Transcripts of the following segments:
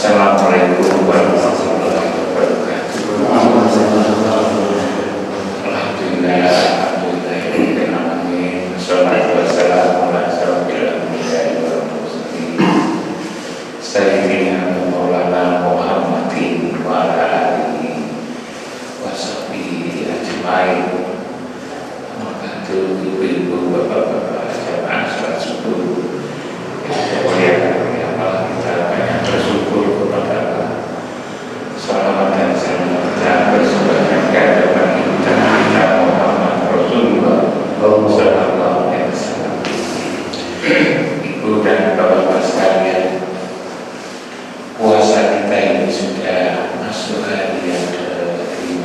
Assalamualaikum warahmatullahi wabarakatuh. Alhamdulillahirrahmanirrahim. Wassalatu wassalamu ala asyrofil anbiya'i wal mursalin sayyidina maulana Muhammadin wa ala alihi wa sahbihi ajmain. Wabarakatuh. Ibu-ibu, bapak-bapak, jamaah salat subuh yang saya muliakan, ya Allah, kita banyak bersyukur kepada Allah. Salawat dan salam kita bersumber kepada kita Muhammad Rasulullah sallallahu alaihi wasallam. Ibu dan bapak sekalian, puasa kita ini sudah masuk hari yang ke-5.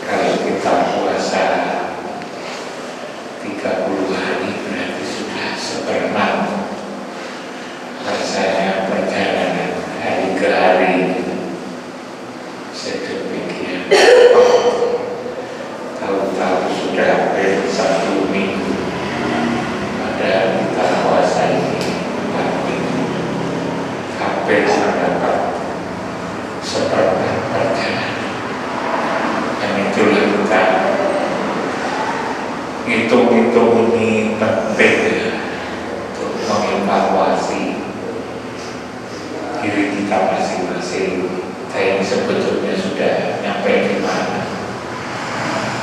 Kalau kita puasa 30 hari berarti sudah seperempat. Rasanya perjalanan hari ke hari sedemikian, tahu-tahu sudah hampir 1 minggu. Padahal kita puasa ini 4 minggu, hampir mendapat seperempat perjalanan. Dan itulah kita hitung-hitung ini penting ya, untuk mengevaluasi diri kita masing-masing. Kita ini sebetulnya sudah nyampe di mana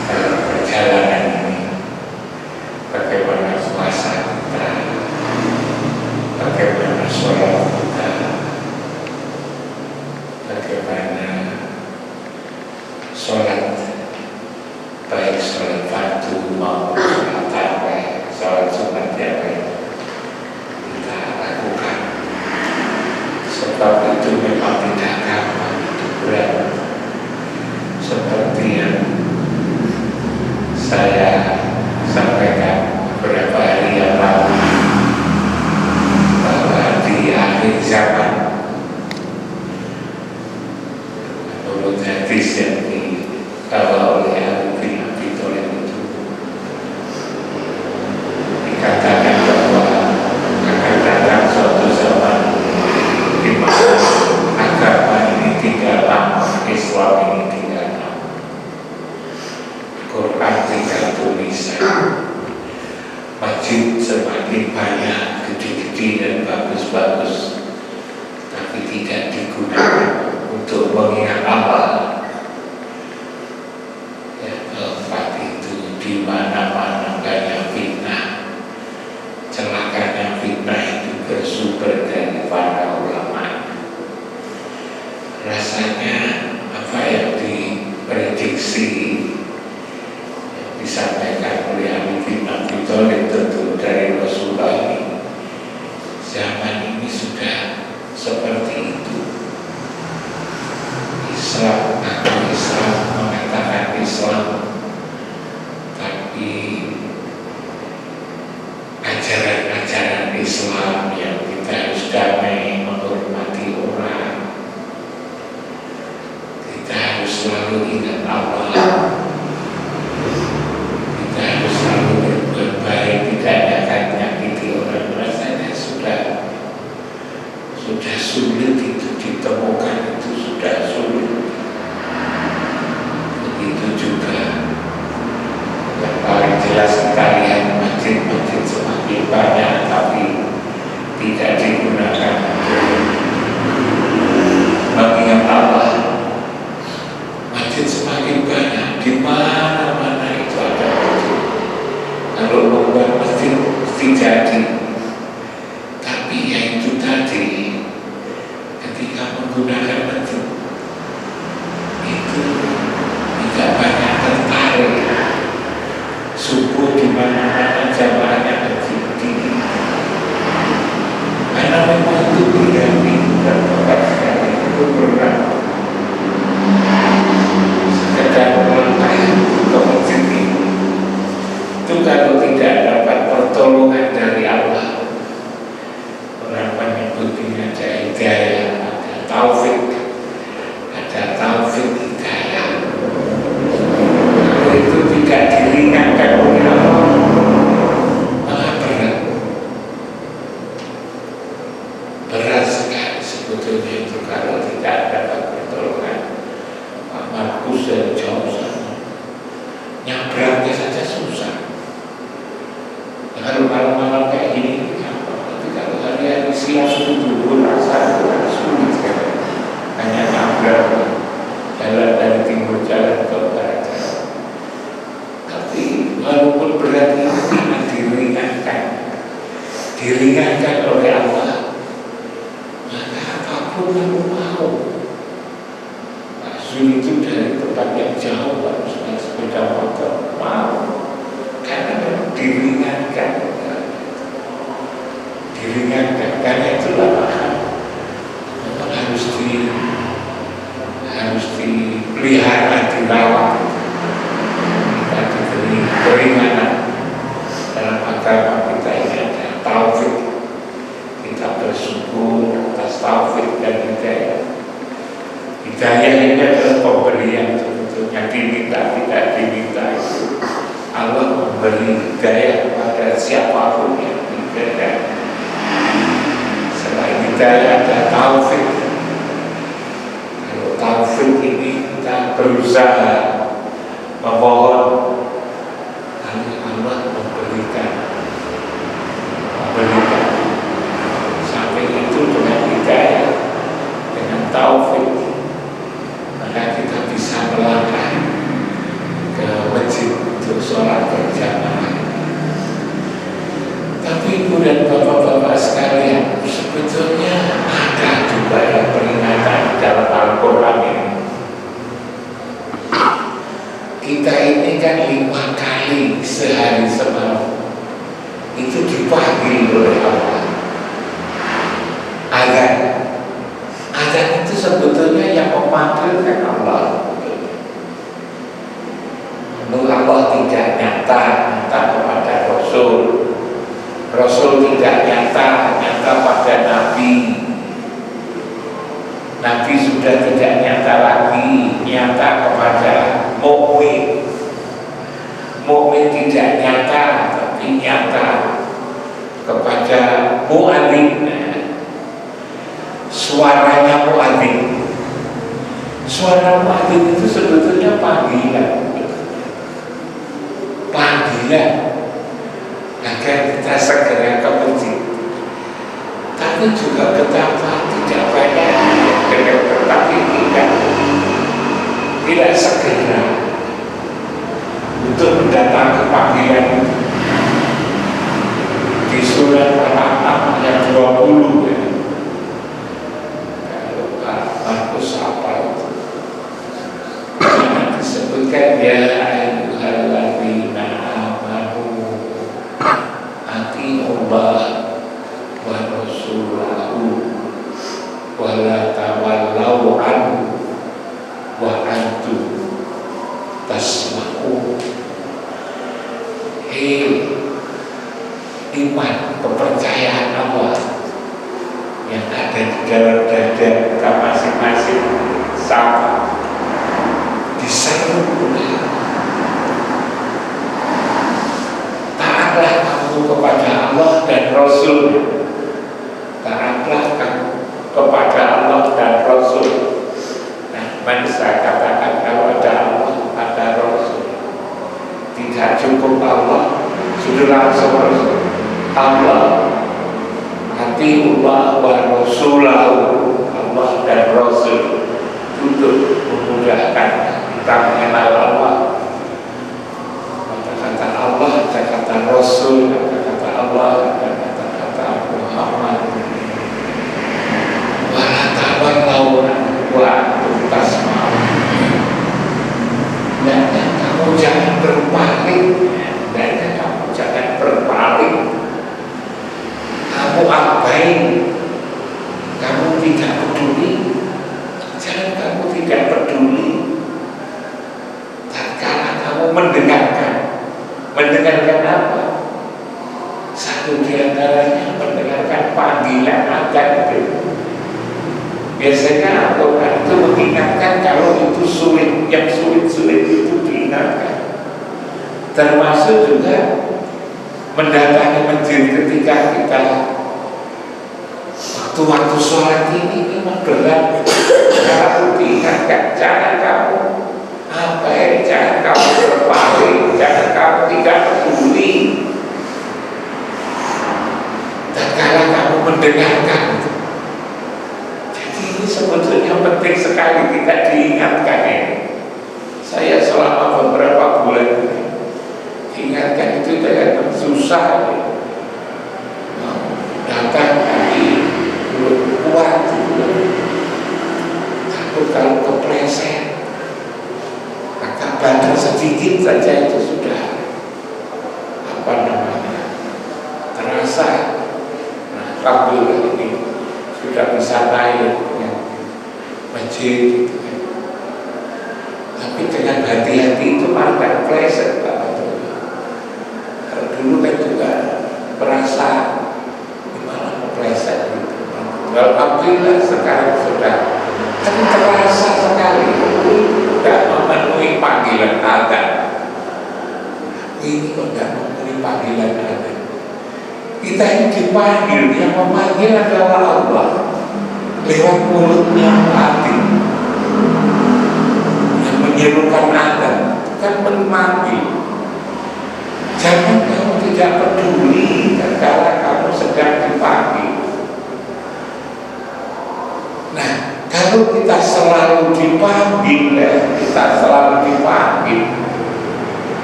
dalam perjalanan ini, bagaimana puasa kita, bagaimana sholat kita, bagaimana sholat, baik sholat fardu maupun sholat tarawih, sholat sunat yang kita lakukan. Sebab itu memang tidak gampang, itu berat. Seperti yang saya sampaikan beberapa hari yang lalu, bahwa di akhir zaman, menurut hadis yang dibawa oleh Abu bin Abi Thalib itu, dikatakan bahwa akan datang suatu zaman di mana agama ini tidak lama, Islam ini tidak lama, Quran tidak tulisan, masjid semakin banyak, gede-gede dan bagus-bagus, tapi tidak digunakan untuk mengingat Allah. Ya, tempat itu di mana-mana banyak fitnah. Celakanya fitnah itu bersumber dari para ulama. Rasanya apa yang diprediksi, yang disampaikan oleh Abu bin Abi Thalib tentu dari Rasulullah ini, zaman ini sudah seperti itu. Islam atau Islam mengatakan Islam, tapi ajaran-ajaran Islam yang kita harus damai, menghormati orang, kita harus selalu ingat Allah, kita harus selalu berbuat baik, tidak akan menyakiti orang. Rasanya sudah sulit itu ditemukan, itu sudah sulit. Begitu juga yang paling jelas kita lihat masjid-masjid semakin banyak, tapi tidak digunakan untuk mengingat Allah. Masjid semakin banyak, di mana-mana itu ada masjid. Kalau membuat masjid mesti jadi, tapi ya itu tadi, ketika menggunakan bagus dari jauh sana, nyabrangnya saja susah. Kalau malam-malam kayak gini, tapi kalau hari-hari siang itu rasa sulit sekali. Hanya nyabrang jalan dari timur jalan ke barat. Tapi walaupun berat itu diringankan oleh Allah, maka apapun yang mau. Maksud itu dari tempat yang jauh harus naik sepeda motor, mau, karena diringankan, karena itulah maka harus dipelihara, dirawat. Kita diberi keringanan. Dalam agama kita ini ada taufik. Kita bersyukur atas taufik dan hidayah. Hidayah ini adalah pemberian sebetulnya, diminta tidak diminta itu. Allah memberi hidayah kepada siapapun yang dikehendaki. Selain hidayah ada taufik. Kalau taufik ini kita berusaha memohon, lalu Allah memberikan. Sampai itu dengan hidayah, dengan taufik, maka kita bisa melangkah ke masjid untuk sholat berjamaah. Tapi ibu dan bapak-bapak sekalian, sebetulnya ada juga yang peringatan dalam Al-Quran ini. Kita ini kan 5 kali sehari semalam itu dipanggil oleh Allah. Azan itu sebetulnya yang memanggil kan Allah. Lalu Allah tidak nyata kepada Rasul tidak nyata pada Nabi. Nabi sudah tidak nyata lagi, nyata kepada mukmin. Mukmin tidak nyata, tapi nyata kepada muadzin. Suaranya muadzin. Suara muadzin itu sebetulnya panggilan agar kita segera ke masjid. Tapi juga betapa tidak banyak tetapi tidak segera untuk mendatangi panggilan itu. Di surat Al-An'am ayat 20 ya. Kalau Pak Markus apa itu disebutkan ya ayyuhalladzina amanu atiiullah wa rasulahu wa la tawallau anhu wa antum tasma'un. Iman, kepercayaan Allah yang ada di dalam dada kita masing-masing sama diseru. Taatlah kamu kepada Allah dan Rasul. Taatlah kamu kepada Allah dan Rasul. Nah, manusia katakan kalau ada Allah, ada Rasul. Tidak cukup Allah, sudah langsung Rasul. Allah, atiiullah wa rasulahu, Allah dan Rasul, untuk memudahkan kita mengenal Allah. Kata-kata Allah, kata-kata Rasul, kata-kata Allah, kata-kata Muhammad. Wa la tawallau wa antum tasma'un. Dan kamu jangan berpaling, kamu abai, kamu tidak peduli. Jangan kamu tidak peduli. Tatkala kamu mendengarkan apa? Satu di antaranya mendengarkan panggilan azan itu. Biasanya Al-Quran itu mengingatkan kalau itu sulit, yang sulit-sulit itu diingatkan. Termasuk juga mendatangi masjid ketika kita waktu-waktu sholat ini memang berat. Kalau diingatkan, jangan kamu mendengarkan. Jadi ini sebetulnya penting sekali kita diingatkan ini. Saya selama beberapa bulan ini diingatkan itu dengan susah ya. Datang kaki belum kuat gitu. Takut kalau kepleset, agak banter sedikit saja itu sudah apa namanya terasa. Nah, alhamdulillah ini sudah bisa naik ya, masjid gitu kan. Tapi dengan hati-hati itu malah kepleset Pak. Kalau dulu kan juga merasa kepleset gitu. Alhamdulillah sekarang sudah, tapi terasa sekali tidak memenuhi panggilan azan. Ini kok tidak memenuhi panggilan azan. Kita ini dipanggil, yang memanggil adalah Allah lewat mulutnya hati. Yang menyerukan azan kan memanggil. Jangan kamu tidak peduli ketika kamu sedang dipanggil. Nah, kalau kita selalu dipanggil,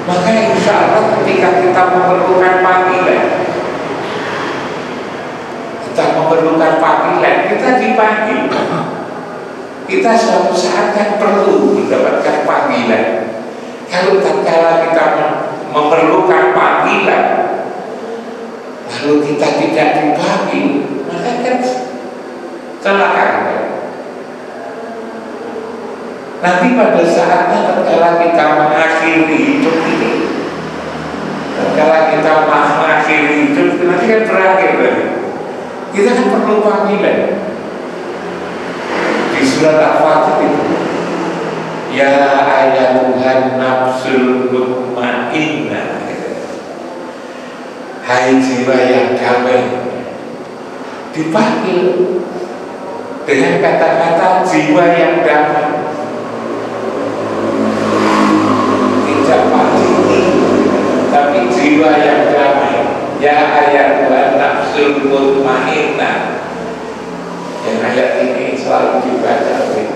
maka insya Allah ketika kita memerlukan panggilan, kita dipanggil. Kita suatu saat kan perlu mendapatkan panggilan. Kalau tatkala kita memerlukan panggilan, lalu kita tidak dipanggil, maka kan celaka. Nanti pada saatnya tatkala kita mengakhiri hidup ini, nanti kan berakhir lagi. Kita kan perlu panggilan. Di surat Al-Fatih itu, ya ayyuhan nafsul mutmainnah, hai jiwa yang damai, dipanggil dengan kata-kata jiwa yang damai. Tidak pasti, tapi jiwa yang damai. Ya ayyuhan nafsul mutmainnah. Yang ayat ini selalu dibaca oleh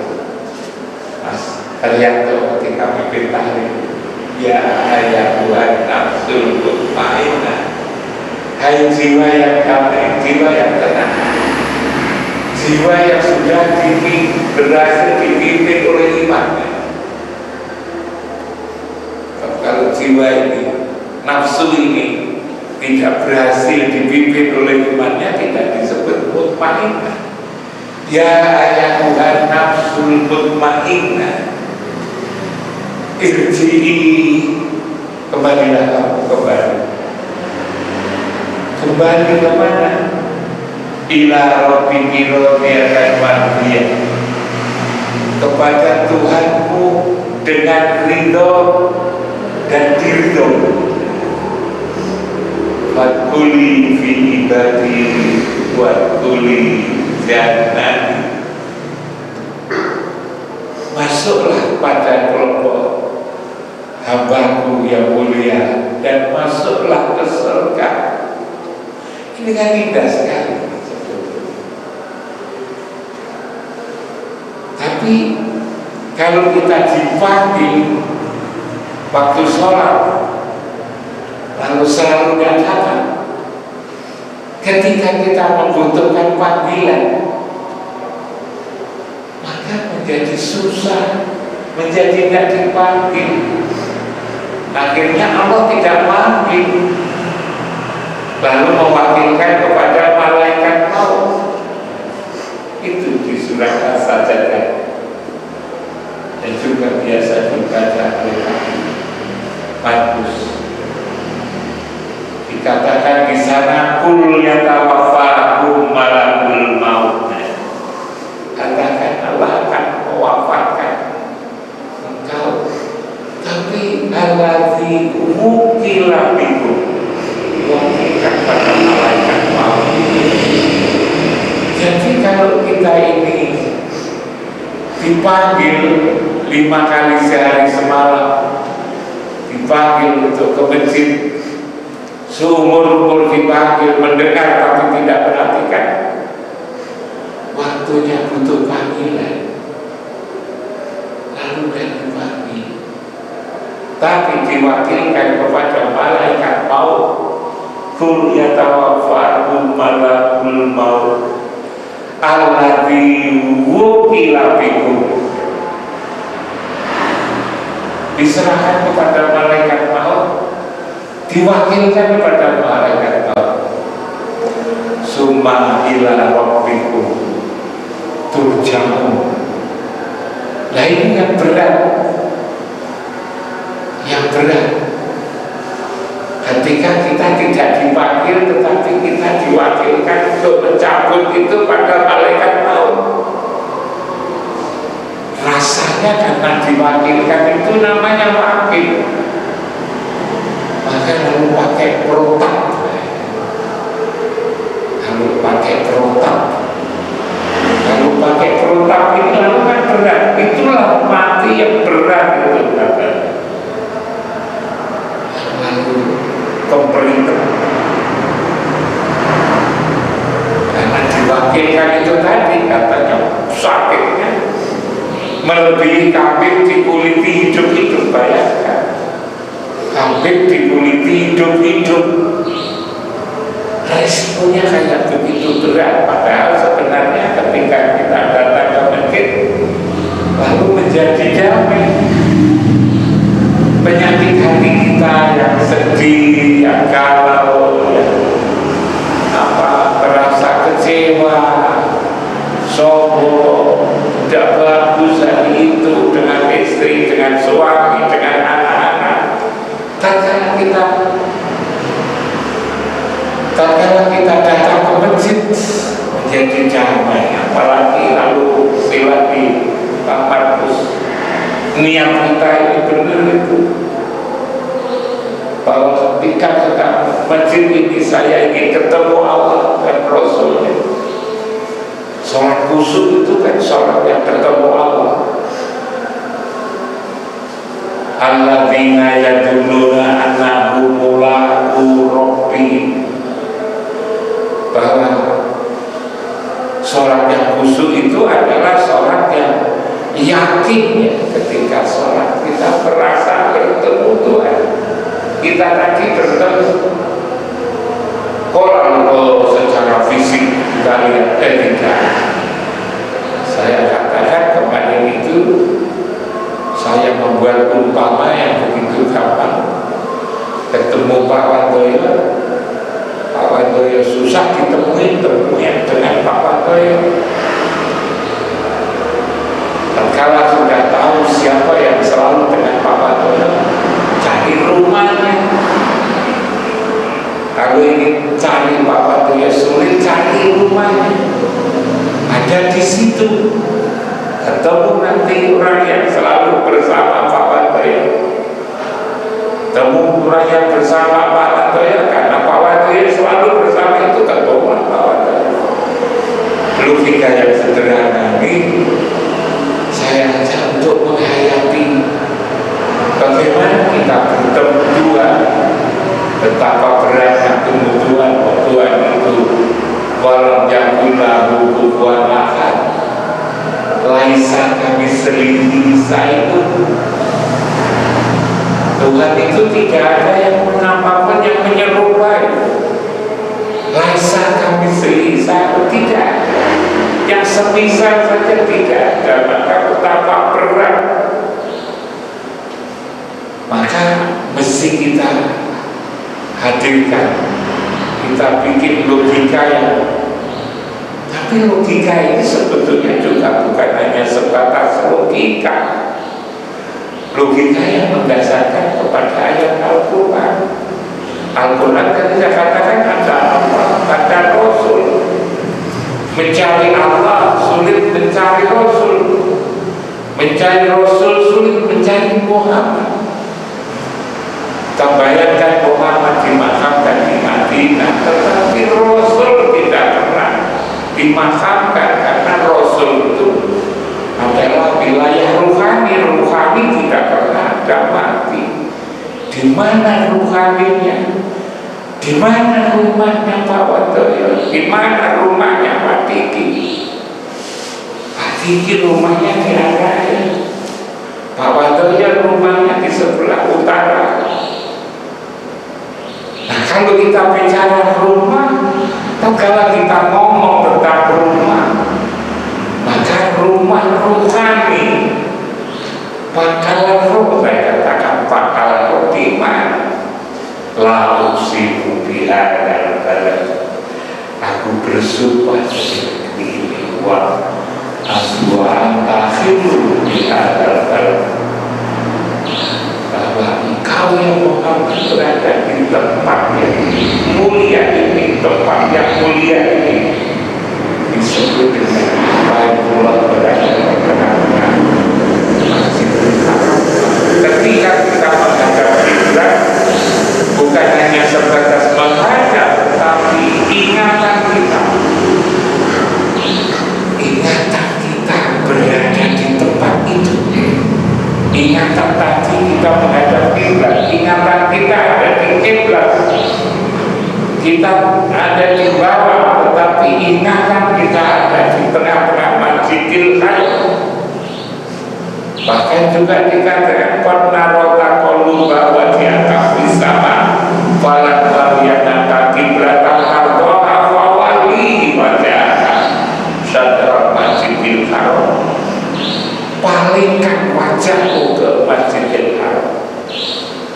Mas Haryanto ketika mimpin tahlim. Ya ayyuhan nafsul mutmainnah, hai jiwa yang damai, jiwa yang tenang, jiwa yang sudah berhasil dipimpin oleh imannya. Kalau jiwa ini, nafsu ini tidak berhasil dipimpin oleh imannya, tidak disebut mutmainnah. Ya ayyuhan nafsul mutmainnah, irji'i, kembalilah kamu, kembali kemana? Ila rabbiki radiyatan mardiyah, kepada Tuhanmu dengan ridho dan diridho. Fadkhuli fi ibadi wadkhuli jannati, masuklah pada kelompok hambaku yang mulia dan masuklah ke surga. Ini kan indah sekali. Tapi kalau kita dipanggil waktu sholat lalu selalu tidak datang, ketika kita membutuhkan panggilan, maka menjadi susah, menjadi tidak dipanggil. Akhirnya Allah tidak panggil, lalu mewakilkan kepada malaikat maut. Itu di surat As-Sajdah dan juga biasa dibaca oleh kami. Bagus. Dikatakan di sana kul yatawaffakum malakul maut. Katakan Allah akan mewafatkan engkau, tapi alladzi mukila bikum, wakilkan pada malaikat maut. Jadi kalau kita ini dipanggil 5 kali sehari semalam, dipanggil untuk ke masjid, seumur-umur dipanggil mendengar tapi tidak perhatikan, waktunya butuh panggilan, lalu kan dipanggil, tapi diwakilkan kepada malaikat maut. Kul yatawaffakum malakul maut alladzi wukila bikum. Diserahkan kepada malaikat maut, diwakilkan kepada malaikat maut. Summa ila rabbikum turja'un. Nah ini yang berat, ketika kita tidak dipanggil tetapi kita diwakilkan untuk mencabut itu pada malaikat maut. Rasanya karena diwakilkan itu namanya wakil, maka lalu pakai protap, ini lalu kan berat. Itulah mati yang berat itu lalu pemerintah karena diwakilkan itu tadi katanya sakitnya melebihi kambing dikuliti hidup-hidup. Bayangkan kambing dikuliti hidup-hidup, resikonya kayak begitu berat. Padahal sebenarnya ketika kita datang ke masjid lalu menjadi damai, penyakit hati kita yang sedih, yang galau, merasa kecewa, sombong, tidak bagus hari itu dengan istri, dengan suami, dengan anak-anak. Tatkala kita datang ke masjid menjadi damai. Apalagi lalu silat di Pak Markus, niat kita ini benar itu, bahwa ketika kita masjid ini saya ingin ketemu Allah dan Rasulnya. Sholat khusyuk itu kan sholat yang ketemu Allah. Alladzina yadulluna annahum mulaqu rabbihim, bahwa sholat yang khusyuk itu adalah sholat yang yakin ya, ketika sholat kita merasa bertemu Tuhan. Kita tadi bertemu kalau secara fisik kita lihat tidak. Saya katakan kemarin itu saya membuat umpama yang begitu gampang. Ketemu Pak Wandoyo susah ditemuin dengan Pak Wandoyo. Kalau sudah tahu siapa yang selalu dengan Pak Wandoyo, cari rumahnya. Kalau ingin cari Pak Wandoyo sulit, cari rumahnya. Ada di situ. Ketemu nanti orang yang selalu bersama Pak Wandoyo. Temu orang yang bersama Pak Wandoyo, karena Pak Wandoyo selalu bersama itu ketemu Pak Wandoyo. Logika yang sederhana ini saya ajak untuk menghayati bagaimana kita bertemu Tuhan, betapa beratnya kebutuhan Tuhan itu. Walau yakulahu kufuwan ahad, laisa kamitslihi syai'un. Tuhan itu tidak ada yang apapun yang menyerupai. Laisa kamitslihi syai'un, tidak ada. Yang semisal saja tidak ada. Maka betapa berat. Maka mesti kita hadirkan, kita bikin logika yang, tapi logika ini sebetulnya juga bukan hanya sebatas logika. Logika yang mendasarkan kepada ayat Al-Quran. Al-Quran tadi saya katakan ada Allah, ada Rasul. Mencari Allah sulit mencari Rasul, mencari Rasul sulit mencari Muhammad. Kita bayangkan Muhammad dimakamkan di Madinah, tetapi Rasul tidak pernah dimakamkan, karena Rasul itu adalah wilayah ruhani. Ruhani tidak pernah ada mati. Di mana ruhaninya? Di mana rumahnya Pak Wandoyo? Di mana rumahnya Pak Diki? Kiki rumahnya di Araya, Pak Wantoya rumahnya di sebelah utara. Nah, kalau kita bicara rumah, kalau kita ngomong tentang rumah, maka rumah rohani, pangkalan roh, saya katakan pangkalan roh di mana? La uqsimu bihadzal balad. Aku bersumpah seperti ini, wa anta khillu bihadzal balad, bahwa engkau yang Muhammad berada di tempat yang mulia ini, tempat yang mulia ini, disebut dengan Baitullah, berada di tengah-tengah Masjidil Haram. Ketika kita menghadap kiblat, bukan hanya sebatas menghadap, tetapi ingatan kita berada di tempat itu. Ingatan tadi kita menghadap kiblat, ingatan kita ada di kiblat, kita ada di bawah, tetapi ingatan kita ada di tengah-tengah Masjidil Haram. Bahkan juga dikatakan penarota koluba wajiyata bisama falan waliyata kiblatan ardoha fawali wajiyata syadra Masjidil Haram. Palingkan wajahmu ke Masjidil Haram.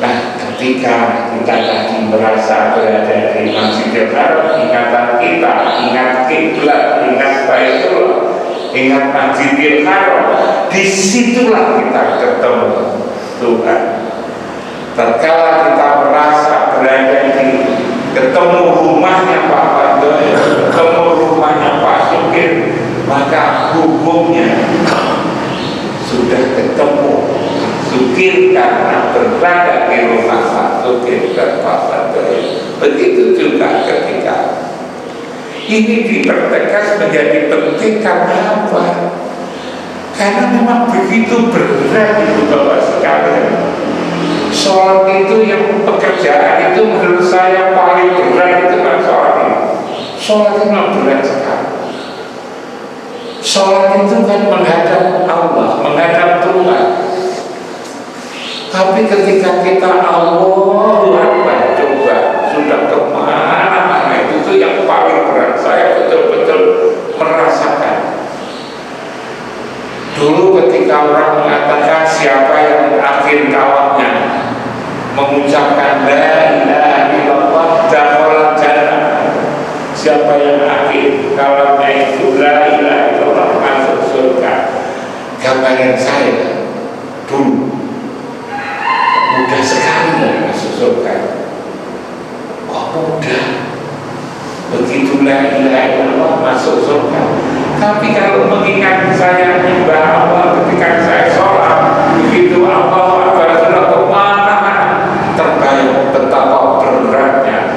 Nah, ketika kita tadi merasa berada di Masjidil Haram, ingatan kita, ingat kiblat, ingat Baitullah, ingat Masjidil Haram, disitulah kita ketemu Tuhan. Tatkala kita merasa berada di ketemu rumahnya Pak Wantoya, ketemu rumahnya Pak Sukir, maka hukumnya sudah ketemu Sukir karena berada di rumah Pak Sukir dan Pak Wantoya. Begitu juga ketika ini dipertegas menjadi penting karena apa? Karena memang begitu berat itu Bapak sekalian. Sholat itu yang pekerjaan itu menurut saya paling berat itu kan sholat ini. Sholat itu memang berat sekali. Sholat itu kan menghadap Allah, menghadap Tuhan. Tapi ketika kita Allahu Akbar, coba sudah kemana-mana, itu tuh yang paling berat. Saya betul-betul merasakan. Dulu ketika orang mengatakan siapa yang akhir kawannya mengucapkan la ilaha illallah dakhala jannah, siapa yang akhir kawannya itu la ilaha illallah masuk surga. Gambaran saya dulu mudah sekali ya masuk surga. Kok mudah? Begitu la ilaha illallah masuk surga. Tapi kalau mengingat saya menyembah Allah ketika saya sholat, begitu Allah Akbar sudah kemana-mana, terbayang betapa beratnya.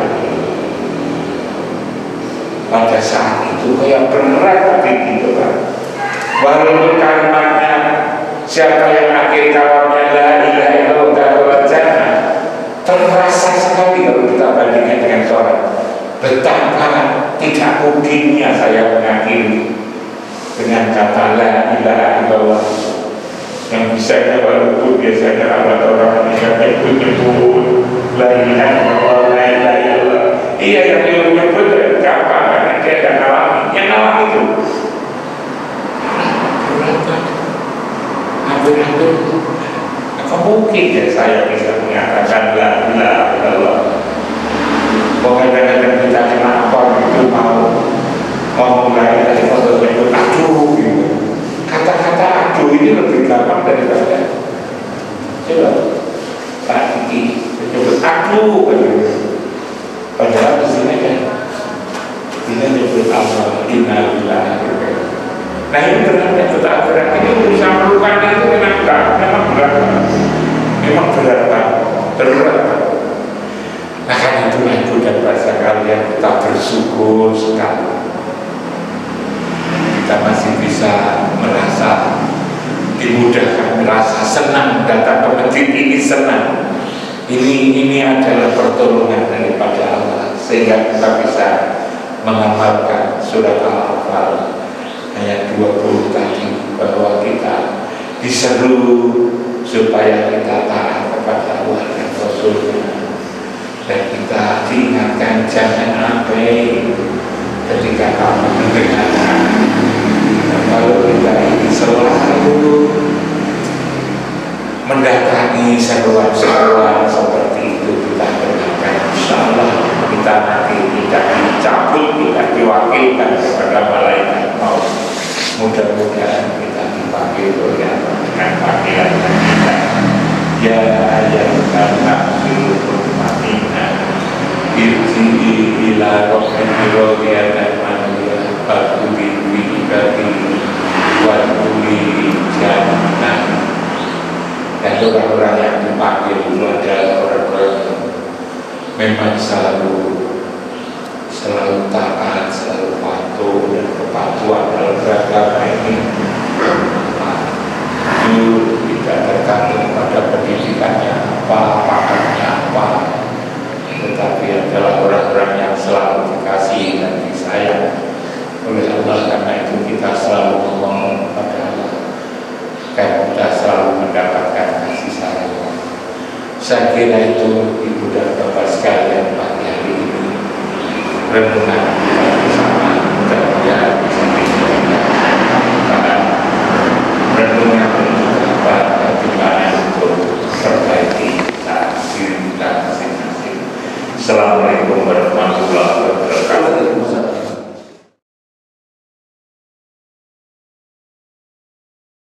Pada saat itu kayak berat begitu kan. Walaupun kalimatnya siapa yang akhir kawannya la ilaha illallah dakhala jannah, terasa sekali kalau kita bandingkan dengan sholat. Betapa tidak mungkinnya saya mengakhiri dengan kata la ilaha illallah, yang bisa walaupun biasanya ada orang yang nyebut la ilaha illallah, la ilaha illallah. Iya, yang menyebut kapan dia akan alami, yang alami itu hampir-hampir apa mungkin ya saya bisa mengatakan la ilaha illallah. Kadang-kadang kita kenapa itu mau mulai dari foto itu aduh gitu. Kata-kata aduh ini lebih gampang daripada coba Pak Kiki menyebut aduh gitu. Padahal di sini kan kita menyebut Allah innalillahi. Nah ini berat ini urusan melupakan itu memang berat, memang berat. Nah kan itulah ibu dan bahasa kalian, kita bersyukur sekali kita masih bisa merasa dimudahkan, merasa senang datang ke masjid ini, senang. Ini adalah pertolongan daripada Allah sehingga kita bisa mengamalkan surat Al-Anfal ayat 20 tadi. bahwa kita diseru supaya kita taat kepada Allah dan Rasulnya, dan kita diingatkan jangan sampai ketika kamu mendengarkan. Dan kalau kita ini selalu mendatangi seruan-seruan seperti itu, kita berkata insya Allah kita nanti tidak dicabut, tidak diwakilkan kepada malaikat maut. Mudah-mudahan kita dipanggil oleh Allah dengan panggilan kita, ya ayyuhan nafsul mutmainnah irji'i ila rabbiki radiyatan mardiyah fadkhuli fi ibadi wadkhuli jannah. Dan orang-orang yang dipanggil itu adalah orang-orang yang memang selalu taat, selalu patuh, dan kepatuhan dalam beragama ini itu tidak tergantung pada pendidikannya apa, pakarnya apa, tetapi adalah orang-orang yang selalu dikasihi dan disayang oleh Allah. Karena itu kita selalu memohon kepada Allah agar kita selalu mendapatkan kasih sayang. Saya kira itu ibu dan bapak sekalian pagi hari ini renungan kita bersama, mudah-mudahan bisa dilakukan renungan untuk bagaimana untuk perbaiki diri kita masing-masing. Assalamualaikum warahmatullahi wabarakatuh.